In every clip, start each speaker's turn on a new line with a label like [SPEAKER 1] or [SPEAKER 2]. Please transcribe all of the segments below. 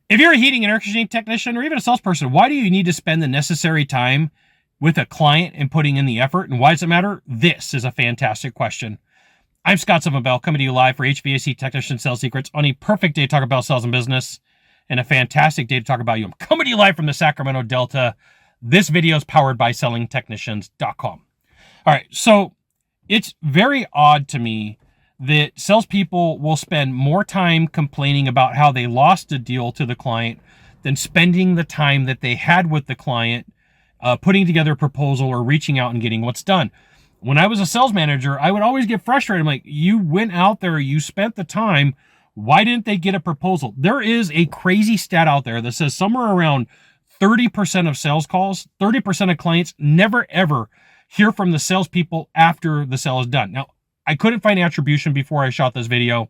[SPEAKER 1] If you're a heating and air conditioning technician or even a salesperson, why do you need to spend the necessary time with a client and putting in the effort? And why does it matter? This is a fantastic question. I'm Scott Bell, coming to you live for HVAC Technician Sales Secrets on a perfect day to talk about sales and business and a fantastic day to talk about you. I'm coming to you live from the Sacramento Delta. This video is powered by sellingtechnicians.com. All right, so it's very odd to me that salespeople will spend more time complaining about how they lost a deal to the client than spending the time that they had with the client putting together a proposal or reaching out and getting what's done. When I was a sales manager, I would always get frustrated. I'm like, you went out there, you spent the time. Why didn't they get a proposal? There is a crazy stat out there that says somewhere around 30% of sales calls, 30% of clients never ever hear from the salespeople after the sale is done. Now, I couldn't find attribution before I shot this video.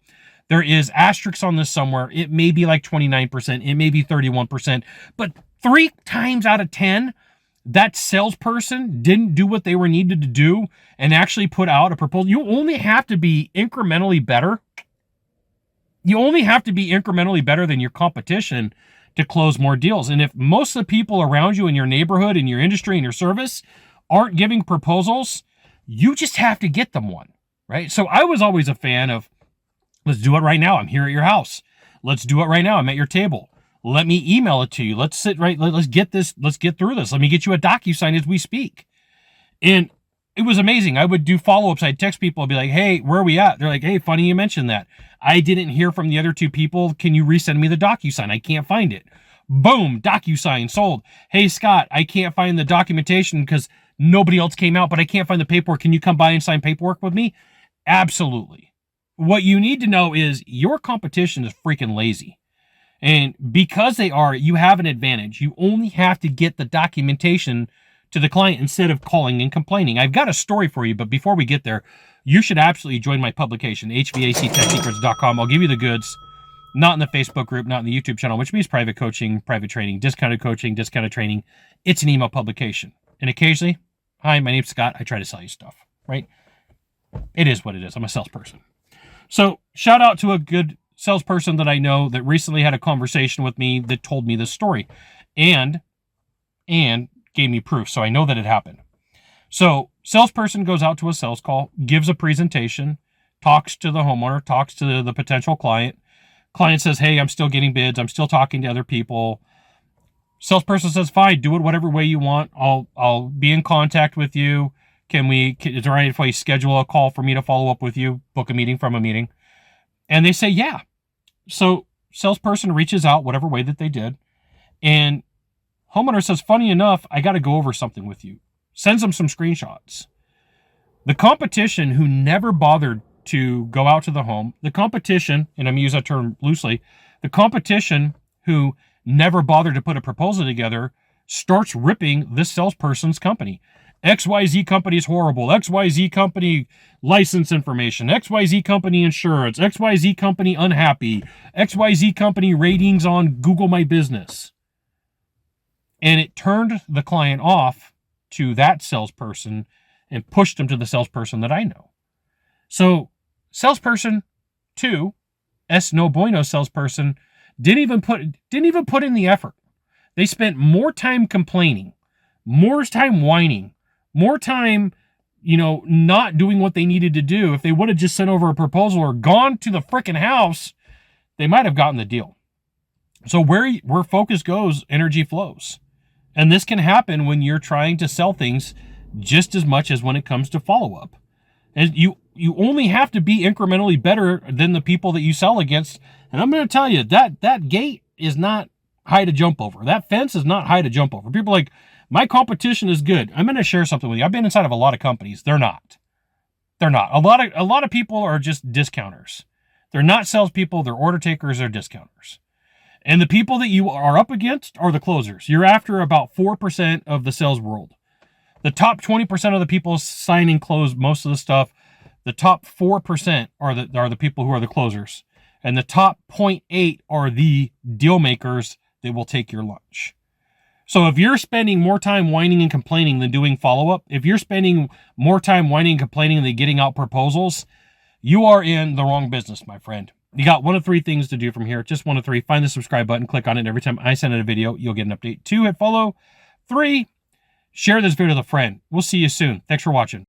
[SPEAKER 1] There is asterisks on this somewhere. It may be like 29%. It may be 31%. But 3 times out of 10, that salesperson didn't do what they were needed to do and actually put out a proposal. You only have to be incrementally better. You only have to be incrementally better than your competition to close more deals. And if most of the people around you in your neighborhood, in your industry, in your service aren't giving proposals, you just have to get them one. Right? So I was always a fan of, let's do it right now. I'm here at your house. Let's do it right now. I'm at your table. Let me email it to you. Let's sit right. Let's get this. Let's get through this. Let me get you a DocuSign as we speak. And it was amazing. I would do follow-ups. I'd text people. I'd be like, hey, where are we at? They're like, hey, funny you mentioned that. I didn't hear from the other 2 people. Can you resend me the DocuSign? I can't find it. Boom, DocuSign sold. Hey, Scott, I can't find the documentation because nobody else came out, but I can't find the paperwork. Can you come by and sign paperwork with me? Absolutely. What you need to know is your competition is freaking lazy. And because they are, you have an advantage. You only have to get the documentation to the client instead of calling and complaining. I've got a story for you, but before we get there, you should absolutely join my publication, HVACTechSecrets.com. I'll give you the goods, not in the Facebook group, not in the YouTube channel, which means private coaching, private training, discounted coaching, discounted training. It's an email publication. And occasionally, hi, my name's Scott. I try to sell you stuff, right? It is what it is. I'm a salesperson. So shout out to a good salesperson that I know that recently had a conversation with me that told me this story and gave me proof. So I know that it happened. So salesperson goes out to a sales call, gives a presentation, talks to the homeowner, talks to the potential client. Client says, hey, I'm still getting bids. I'm still talking to other people. Salesperson says, fine, do it whatever way you want. I'll be in contact with you. Is there any way schedule a call for me to follow up with you, book a meeting from a meeting? And they say, yeah. So salesperson reaches out whatever way that they did. And homeowner says, funny enough, I got to go over something with you. Sends them some screenshots. The competition who never bothered to go out to the home, the competition, and I'm going to use that term loosely, the competition who never bothered to put a proposal together starts ripping this salesperson's company. XYZ company is horrible. XYZ company license information. XYZ company insurance. XYZ company unhappy. XYZ company ratings on Google My Business. And it turned the client off to that salesperson and pushed them to the salesperson that I know. So salesperson 2, S no bueno salesperson, didn't even put in the effort. They spent more time complaining, more time whining, more time, not doing what they needed to do. If they would have just sent over a proposal or gone to the frickin' house, they might have gotten the deal. So where focus goes, energy flows. And this can happen when you're trying to sell things just as much as when it comes to follow-up. And you only have to be incrementally better than the people that you sell against. And I'm going to tell you, that gate is not high to jump over. That fence is not high to jump over. People are like, my competition is good. I'm going to share something with you. I've been inside of a lot of companies. They're not. A lot of people are just discounters. They're not salespeople. They're order takers. They're discounters. And the people that you are up against are the closers. You're after about 4% of the sales world. The top 20% of the people sign and close most of the stuff. The top 4% are the people who are the closers. And the top 0.8 are the deal makers that will take your lunch. So if you're spending more time whining and complaining than doing follow-up, if you're spending more time whining and complaining than getting out proposals, you are in the wrong business, my friend. You got one of three things to do from here. Just one of three. Find the subscribe button, click on it. Every time I send out a video, you'll get an update. 2, hit follow. 3, share this video with a friend. We'll see you soon. Thanks for watching.